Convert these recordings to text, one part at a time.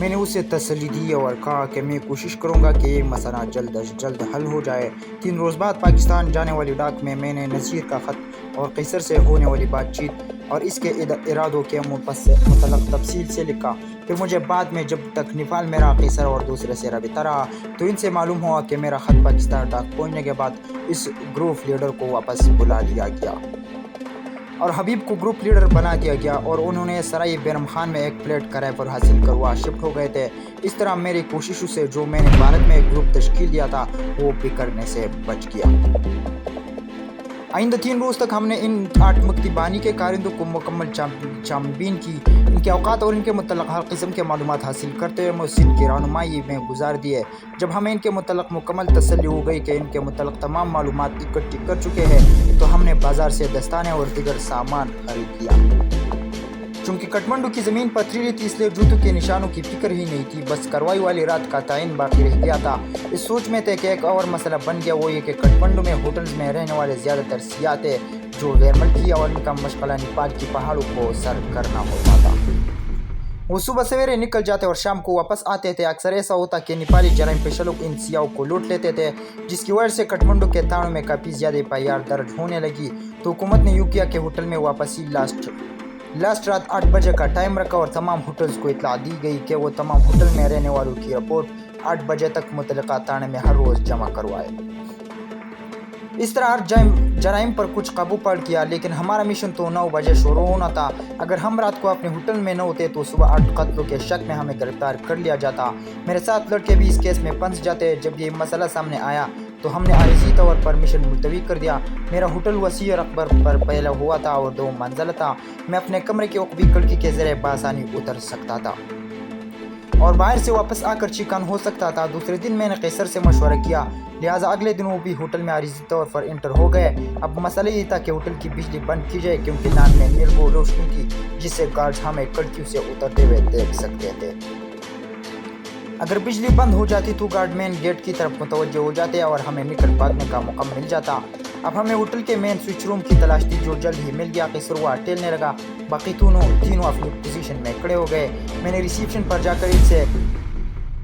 میں نے اسے تسلی دی اور کہا کہ میں کوشش کروں گا کہ یہ مسئلہ جلد از جلد حل ہو جائے۔ 3 روز بعد پاکستان جانے والی ڈاک میں نے نذیر کا خط اور قیصر سے ہونے والی بات چیت اور اس کے ارادوں کے متعلق تفصیل سے لکھا۔ پھر مجھے بعد میں جب تک نیپال میرا قیصر اور دوسرے سے رابطہ رہا تو ان سے معلوم ہوا کہ میرا خط پاکستان ڈاک پہنچنے کے بعد اس گروپ لیڈر کو واپس بلا لیا گیا اور حبیب کو گروپ لیڈر بنا دیا گیا اور انہوں نے سرائے بیرم خان میں ایک فلیٹ کرائے پر حاصل کروا شفٹ ہو گئے تھے۔ اس طرح میری کوششوں سے جو میں نے بھارت میں ایک گروپ تشکیل دیا تھا وہ بکھرنے سے بچ گیا۔ آئندہ 3 روز تک ہم نے ان 8 مکتی بانی کے کارندوں کو مکمل چھانبین کی، ان کے اوقات اور ان کے متعلق ہر قسم کے معلومات حاصل کرتے ہوئے محسن کی رہنمائی میں گزار دیے۔ جب ہمیں ان کے متعلق مکمل تسلی ہو گئی کہ ان کے متعلق تمام معلومات اکٹھی کر چکے ہیں تو ہم نے بازار سے دستانے اور دیگر سامان خرید کیا۔ چونکہ کٹمنڈو کی زمین پتھریلی تھی اس لیے جوتوں کے نشانوں کی فکر ہی نہیں تھی، بس کارروائی والی رات کا تعین باقی رہ گیا تھا۔ اس سوچ میں تھے کہ ایک اور مسئلہ بن گیا، وہ یہ کہ کٹمنڈو میں ہوٹلز میں رہنے والے زیادہ تر سیاح تھے جو غیر ملکی اور ان کا مشغلہ نیپال کی پہاڑوں کو سر کرنا ہوتا تھا۔ وہ صبح سویرے نکل جاتے اور شام کو واپس آتے تھے۔ اکثر ایسا ہوتا کہ نیپالی جرائم پیشہ لوگ ان سیاحوں کو لوٹ لیتے تھے، جس کی وجہ سے کٹمنڈو کے تھانوں میں کافی زیادہ FIR درج ہونے لگی۔ تو حکومت نے یوں کیا کہ ہوٹل میں واپسی لاسٹ رات 8 بجے کا ٹائم رکھا اور تمام ہوٹلز کو اطلاع دی گئی کہ وہ تمام ہوٹل میں رہنے والوں کی رپورٹ 8 بجے تک متعلقہ تھانے میں ہر روز جمع کروائے۔ اس طرح ہر جرائم پر کچھ قابو پا کیا، لیکن ہمارا مشن تو 9 بجے شروع ہونا تھا۔ اگر ہم رات کو اپنے ہوٹل میں نہ ہوتے تو صبح 8 قتلوں کے شک میں ہمیں گرفتار کر لیا جاتا۔ میرے 7 لڑکے بھی اس کیس میں پھنس جاتے۔ جب یہ مسئلہ سامنے آیا تو ہم نے عارضی طور پر مشن ملتوی کر دیا۔ میرا ہوٹل وسیع رقبہ پر پھیلا ہوا تھا اور 2 منزل تھا۔ میں اپنے کمرے کی عقبی کھڑکی کے ذریعے بآسانی اتر سکتا تھا اور باہر سے واپس آ کر چیکن ہو سکتا تھا۔ دوسرے دن میں نے قیصر سے مشورہ کیا، لہٰذا اگلے دن وہ بھی ہوٹل میں عارضی طور پر انٹر ہو گئے۔ اب مسئلہ یہ تھا کہ ہوٹل کی بجلی بند کی جائے کیونکہ لان میں نیلگو روشنی تھی جس سے گارڈز ہمیں کھڑکیوں سے اترتے ہوئے دیکھ سکتے تھے۔ اگر بجلی بند ہو جاتی تو گارڈ مین گیٹ کی طرف متوجہ ہو جاتے اور ہمیں نکل بھاگنے کا موقع مل جاتا۔ اب ہمیں ہوٹل کے مین سوئچ روم کی تلاش تھی جو جلد ہی مل گیا۔ قیصر ہوا ٹیلنے لگا، باقی تینوں اپنی پوزیشن میں کھڑے ہو گئے۔ میں نے ریسیپشن پر جا کر ان سے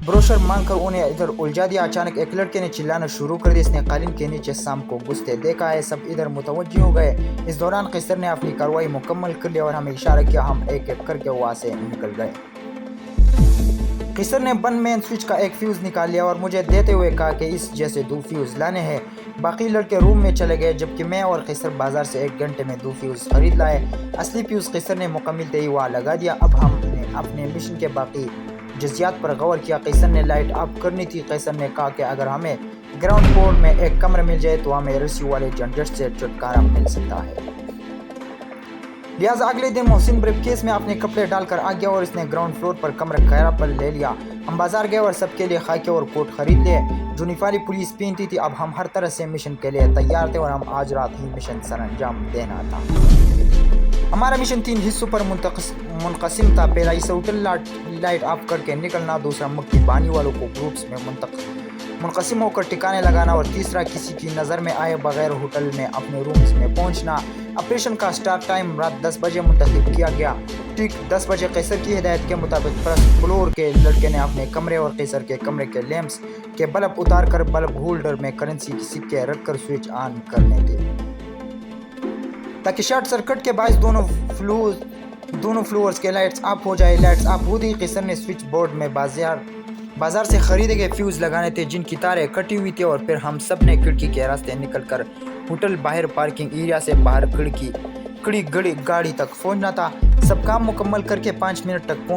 بروشر مانگ کر انہیں ادھر الجھا دیا۔ اچانک ایک لڑکے نے چلانا شروع کر دیا، اس نے قالین کے نیچے سام کو گھستے دیکھا ہے۔ سب ادھر متوجہ ہو گئے۔ اس دوران قیصر نے اپنی کارروائی مکمل کر لی اور ہمیں اشارہ کیا۔ ہم ایک ایک کر کے وہاں سے نکل گئے۔ قیصر نے بند مین سوئچ کا ایک فیوز نکال لیا اور مجھے دیتے ہوئے کہا کہ اس جیسے 2 فیوز لانے ہیں۔ باقی لڑکے روم میں چلے گئے جبکہ میں اور قیصر بازار سے 1 گھنٹے میں 2 فیوز خرید لائے۔ اصلی فیوز قیصر نے مکمل طئی وہاں لگا دیا۔ اب ہم نے اپنے مشن کے باقی جزیات پر غور کیا۔ قیصر نے لائٹ آف کرنی تھی۔ قیصر نے کہا کہ اگر ہمیں گراؤنڈ فلور میں ایک کمرہ مل جائے تو ہمیں رسی والے جھنجٹ سے چھٹکارا مل سکتا ہے۔ لہٰذا اگلے دن محسن بریف کیس میں اپنے کپڑے ڈال کر آ گیا اور اس نے گراؤنڈ فلور پر کمرہ کرایہ پر لے لیا۔ ہم بازار گئے اور سب کے لیے خاکے اور کوٹ خرید لیے جو نیپالی پولیس پہنتی تھی۔ اب ہم ہر طرح سے مشن کے لیے تیار تھے اور ہم آج رات ہی مشن سر انجام دینا تھا۔ ہمارا مشن 3 حصوں پر منقسم تھا۔ پہلا حصہ ہوٹل لائٹ آف کر کے نکلنا، دوسرا مکتی بانی والوں کو گروپس میں منقسم ہو کر ٹھکانے لگانا اور تیسرا کسی کی نظر میں آئے بغیر ہوٹل میں اپنے رومز میں پہنچنا۔ آپریشن کا سٹارٹ ٹائم رات 10 بجے منتخب کیا گیا۔ ٹھیک 10 بجے قیصر کی ہدایت کے مطابق فرسٹ فلور کے لڑکے نے اپنے کمرے اور قیصر کے کمرے کے لیمپس کے بلب اتار کر بلب ہولڈر میں کرنسی کے سکے رکھ کر سوئچ آن کرنے تھے تاکہ شارٹ سرکٹ کے باعث دونوں فلورز کے لائٹس آف ہو جائے۔ لائٹس آف ہوتے ہی قیصر نے سوئچ بورڈ میں بازار سے خریدے گئے فیوز لگانے تھے جن کی تاریں کٹی ہوئی تھی اور پھر ہم سب نے کھڑکی کے راستے نکل کر ہوٹل باہر پارکنگ ایریا سے باہر کھڑی گاڑی تک پہنچنا تھا۔ سب کام مکمل کر کے 5 منٹ تک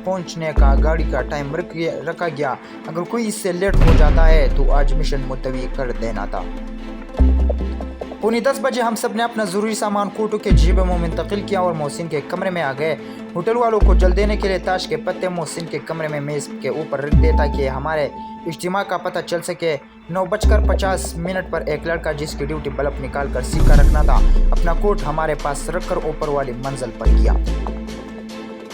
پہنچنے کا گاڑی کا ٹائم رکھا گیا۔ اگر کوئی اس سے لیٹ ہو جاتا ہے تو آج مشن ملتوی کر دینا تھا۔ 9:45 بجے ہم سب نے اپنا ضروری سامان کوٹوں کے جیبوں میں منتقل کیا اور محسن کے کمرے میں آ گئے۔ ہوٹل والوں کو جل دینے کے لیے تاش کے پتے محسن کے کمرے میں میز کے اوپر رکھ دے تاکہ ہمارے اجتماع کا پتہ چل سکے۔ 9:50 پر ایک لڑکا جس کی ڈیوٹی بلب نکال کر سیکھا رکھنا تھا اپنا کوٹ ہمارے پاس رکھ کر اوپر والی منزل پر گیا۔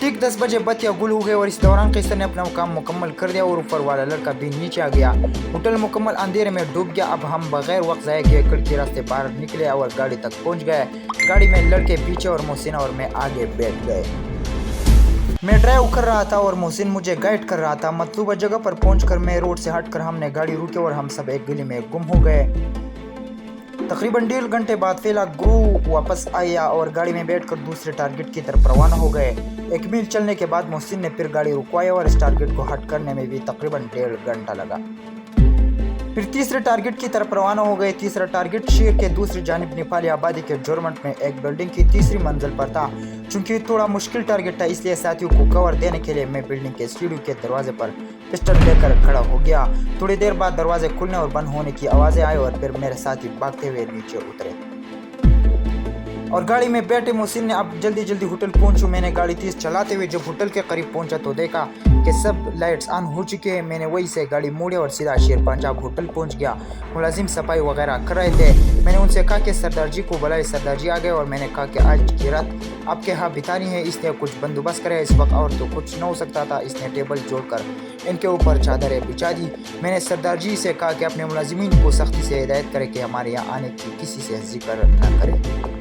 ٹھیک 10 بجے بتیاں گل ہو گئے اور اس دوران قیصر نے اپنا کام مکمل کر دیا اور اوپر والا لڑکا بھی نیچے آ گیا۔ ہوٹل مکمل اندھیرے میں ڈوب گیا۔ اب ہم بغیر وقت ضائع کیے کھڑکی راستے باہر نکلے اور گاڑی تک پہنچ گئے۔ گاڑی میں لڑکے پیچھے اور محسن اور میں آگے بیٹھ گئے۔ मैं ड्राइव कर रहा था और मोहसिन मुझे गाइड कर रहा था। मतलूबा जगह पर पहुंचकर मैं रोड से हटकर हमने गाड़ी रुकी और हम सब एक गली में गुम हो गए। तकरीबन 1.5 घंटे बाद फैला ग्रू वापस आया और गाड़ी में बैठकर दूसरे टारगेट की तरफ रवाना हो गए। 1 मील चलने के बाद मोहसिन ने फिर गाड़ी रुकवाई और इस टारगेट को हट करने में भी तकरीबन 1.5 घंटा लगा। फिर तीसरे टारगेट की तरफ रवाना हो गए। तीसरा टारगेट शहर के दूसरी जानिब नेपाली आबादी के जोरमंट में एक बिल्डिंग की तीसरी मंजिल पर था। चूंकि थोड़ा मुश्किल टारगेट था इसलिए साथियों को कवर देने के लिए मैं बिल्डिंग के सीढ़ी के दरवाजे पर पिस्टल लेकर खड़ा हो गया। थोड़ी देर बाद दरवाजे खुलने और बंद होने की आवाज़ें आई और फिर मेरे साथी भागते हुए नीचे उतरे और गाड़ी में बैठे मोहसिन ने अब जल्दी होटल पहुंचूं। मैंने गाड़ी तेज चलाते हुए जब होटल के करीब पहुंचा तो देखा कि सब लाइट्स ऑन हो चुके हैं। मैंने वहीं से गाड़ी मोड़ी और सीधा शेर पंजाब होटल पहुंच गया। मुलाजिम सफाई वगैरह कर रहे थे। मैंने उनसे कहा कि सरदार जी को बुलाए। सरदार जी आ गए और मैंने कहा कि आज की रात आपके यहाँ बितानी है, इसलिए कुछ बंदोबस्त करे। इस वक्त और तो कुछ न हो सकता था। इसने टेबल जोड़कर इनके ऊपर चादरें बिछा दी। मैंने सरदार जी से कहा कि अपने मुलाजिमीन को सख्ती से हिदायत करे कि हमारे यहाँ आने की किसी से जिक्र न करे।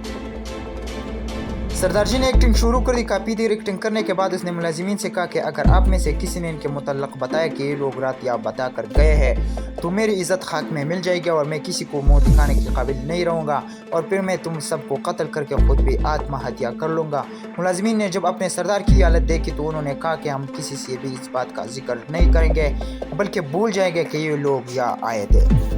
सरदार जी ने एक्टिंग शुरू कर दी। काफ़ी देर एक्टिंग करने के बाद उसने मुलाजिमीन से कहा कि अगर आप में से किसी ने इनके मुतल्लक बताया कि ये लोग रात या बता कर गए हैं तो मेरी इज़्ज़त खाक में मिल जाएगी और मैं किसी को मुँह दिखाने के काबिल नहीं रहूँगा और फिर मैं तुम सबको कत्ल करके खुद भी आत्महत्या कर लूँगा। मुलाजिमीन ने जब अपने सरदार की हालत देखी तो उन्होंने कहा कि हम किसी से भी इस बात का जिक्र नहीं करेंगे बल्कि भूल जाएंगे कि ये लोग यहाँ आए थे।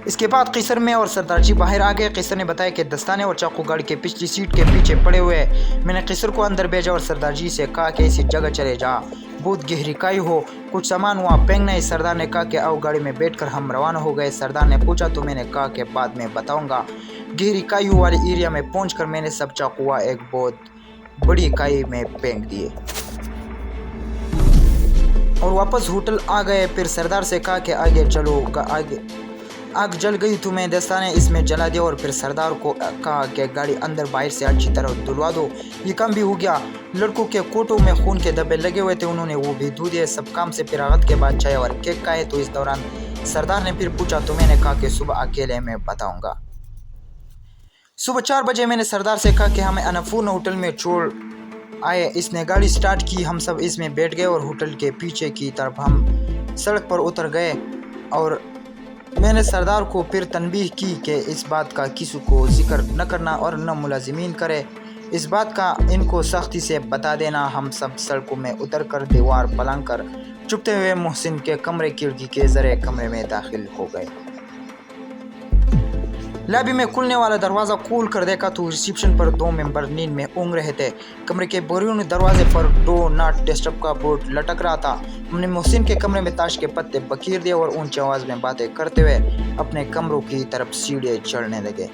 इसके बाद किसर में और सरदार जी बाहर आ गए। किसर ने बताया कि दस्ताने और चाकू गाड़ी के पिछली सीट के पीछे पड़े हुए हैं। मैंने किसर को अंदर भेजा और सरदार जी से कहा कि ऐसी जगह चले जा बहुत गहरी काई हो, कुछ सामान वहाँ फेंकना है। सरदार ने कहा कि आओ गाड़ी में बैठकर हम रवाना हो गए। सरदार ने पूछा तो मैंने कहा कि बाद में बताऊंगा। गहरी काई वाले एरिया में पहुंचकर मैंने सब चाकू एक बहुत बड़ी काई में फेंक दिए और वापस होटल आ गए। फिर सरदार से कहा कि आगे चलो, आगे आग जल गई तो मैं दस्ताने इसमें जला दिया और फिर सरदार को कहा कि गाड़ी अंदर बाहर से अच्छी तरह धुलवा दो। ये काम भी हो गया। लड़कों के कोटों में खून के धब्बे लगे हुए थे, उन्होंने वो भी धो दिए। सब काम से फिरागत के बाद चाय और केक खाए। तो इस दौरान सरदार ने फिर पूछा तो मैंने कहा कि सुबह अकेले में बताऊंगा। सुबह 4 बजे मैंने सरदार से कहा कि हमें अन्नपूर्णा होटल में छोड़ आए। इसने गाड़ी स्टार्ट की, हम सब इसमें बैठ गए और होटल के पीछे की तरफ हम सड़क पर उतर गए और मैंने सरदार को फिर तनबीह की कि इस बात का किसी को जिक्र न करना और न मुलाजिमीन करे। इस बात का इनको सख्ती से बता देना। हम सब सड़कों में उतर कर दीवार पलंग कर चुपते हुए मोहसिन के कमरे खिड़की के जरिए कमरे में दाखिल हो गए। लॉबी में खुलने वाला दरवाज़ा खोल कर देखा तो रिसेप्शन पर 2 मेंबर नींद में ऊँग रहे थे। कमरे के बैरून दरवाजे पर डो नॉट डिस्टर्ब का बोर्ड लटक रहा था। हमने मोहसिन के कमरे में ताश के पत्ते बखेर दिए और ऊंची आवाज़ में बातें करते हुए अपने कमरों की तरफ सीढ़ियाँ चढ़ने लगे।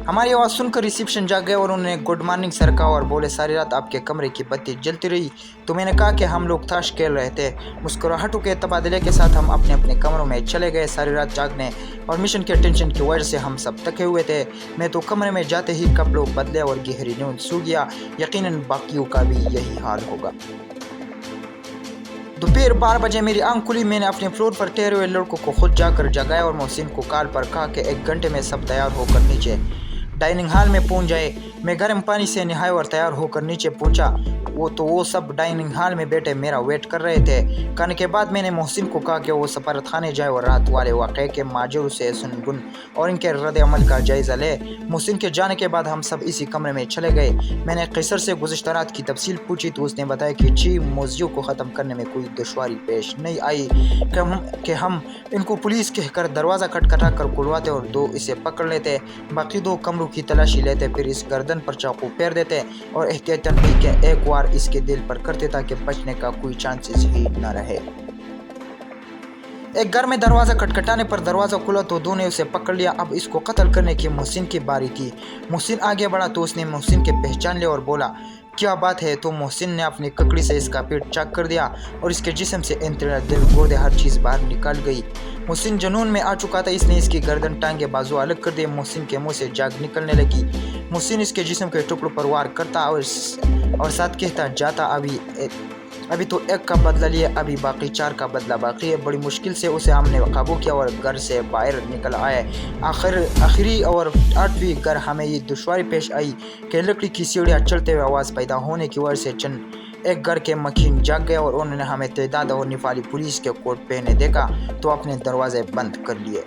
हमारी आवाज़ सुनकर रिसेप्शन जाग गए और उन्होंने गुड मॉर्निंग सर कहा और बोले सारी रात आपके कमरे की बत्ती जलती रही। तो मैंने कहा कि हम लोग ताश खेल रहे थे। मुस्कुराहटों के तबादले के साथ हम अपने अपने कमरों में चले गए। सारी रात जागने और मिशन के टेंशन की वजह से हम सब थके हुए थे। मैं तो कमरे में जाते ही कपड़ों बदले और गहरी नींद सो गया। यकीनन बाकियों का भी यही हाल होगा। दोपहर 12 बजे मेरी आंख खुली। मैंने अपने फ्लोर पर ठहरे हुए लड़कों को खुद जाकर जगाया और मोहसिन को कॉल पर कहा कि 1 घंटे में सब तैयार होकर नीचे डाइनिंग हॉल में पहुंच जाए। मैं गर्म पानी से नहाए और तैयार होकर नीचे पहुंचा। वो सब डाइनिंग हॉल में बैठे मेरा वेट कर रहे थे। खाने के बाद मैंने मोहसिन को कहा कि वो सफारत खाने जाए और रात वाले वाक़े के माजूर से सुनगुन और इनके रद्द अमल का जायज़ा ले। मोहसिन के जाने के बाद हम सब इसी कमरे में चले गए। मैंने किसर से गुज़िश्ता रात की तफसील पूछी तो उसने बताया कि जी मौज़ियों को ख़त्म करने में कोई दुश्वारी पेश नहीं आई कि हम इनको पुलिस कहकर दरवाज़ा खटखटा कर खुलवाते और 2 इसे पकड़ लेते। बाकी 2 कमरों की तलाशी लेते, फिर इस गर्दन पर चाकू फेर देते और एहतियातन भी के एक वार इसके दिल पर करते ताकि बचने का कोई चांसेस ही न रहे। एक घर में दरवाज़ा खटखटाने पर दरवाज़ा खुला तो 2 ने उसे पकड़ लिया। अब इसको कत्ल करने की मोहसिन की बारी थी। मोहसिन आगे बढ़ा तो उसने मोहसिन के पहचान लिया और बोला क्या बात है। तो मोहसिन ने अपनी ककड़ी से इसका पेट चेक कर दिया और इसके जिस्म से इंतजार दिल गुर्दे हर चीज़ बाहर निकल गई। मोहसिन जुनून में आ चुका था। इसने इसकी गर्दन टांगे बाजू अलग कर दिए। मोहसिन के मुंह से जाग निकलने लगी। मोहसिन इसके जिस्म के टुकड़ों पर वार करता और साथ कहता जाता अभी अभी तो एक का बदला लिए, अभी बाकी 4 का बदला बाकी है। बड़ी मुश्किल से उसे हमने काबू किया और घर से बाहर निकल आए। आखिरी और 8वीं घर हमें ये दुश्वारी पेश आई कि लकड़ी की सीढ़ियाँ चलते हुए आवाज़ पैदा होने की वजह से चंद एक घर के मकीन जाग गए और उन्होंने हमें तेदाद और निफाली पुलिस के कोट पहने देखा तो अपने दरवाजे बंद कर लिए।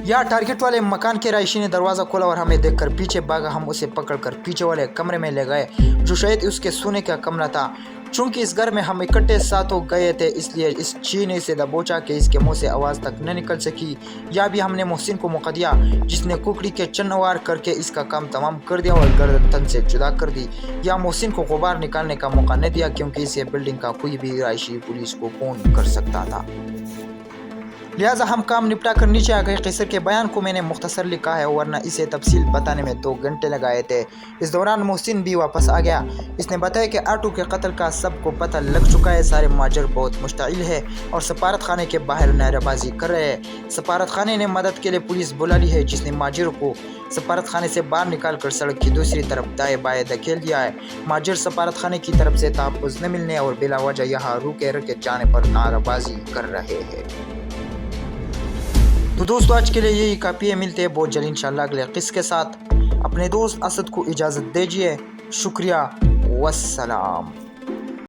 या टारगेट वाले मकान के राइशी ने दरवाज़ा खोला और हमें देखकर पीछे भागा। हम उसे पकड़कर पीछे वाले कमरे में ले गए जो शायद उसके सोने का कमरा था। चूंकि इस घर में हम इकट्ठे साथों गए थे इसलिए इस ची ने इसे दबोचा कि इसके मुंह से आवाज़ तक न निकल सकी। या भी हमने मोहसिन को मौका दिया जिसने कुकड़ी के चन्नवार करके इसका काम तमाम कर दिया और गर्दन से जुदा कर दी। या मोहसिन को गुबार निकालने का मौका न दिया क्योंकि इसे बिल्डिंग का कोई भी राइशी पुलिस को फोन कर सकता था। लिहाजा हम काम निपटा कर नीचे आ गए। कैसर के बयान को मैंने मुख्तसर लिखा है वरना इसे तफसील बताने में 2 घंटे लगाए थे। इस दौरान मोहसिन भी वापस आ गया। इसने बताया कि आटू के कत्ल का सबको पता लग चुका है। सारे माजर बहुत मुश्ताइल है और सफारत खाने के बाहर नारेबाजी कर रहे हैं। सफारत खाने ने मदद के लिए पुलिस बुला ली है जिसने माजिर को सफारत खाने से बाहर निकाल कर सड़क की दूसरी तरफ दाएं बाएं धकेल दिया है। माजिर सफारत खाने की तरफ से तहफ़्फ़ुज़ न मिलने और बिला वजह यहाँ रुके रखे जाने पर नारेबाजी कर रहे हैं। तो दोस्तों आज के लिए यही काफ़ी है। मिलते हैं बहुत जल्द इंशाल्लाह अगले किस्से के साथ। अपने दोस्त असद को इजाज़त दीजिए। शुक्रिया, वस्सलाम।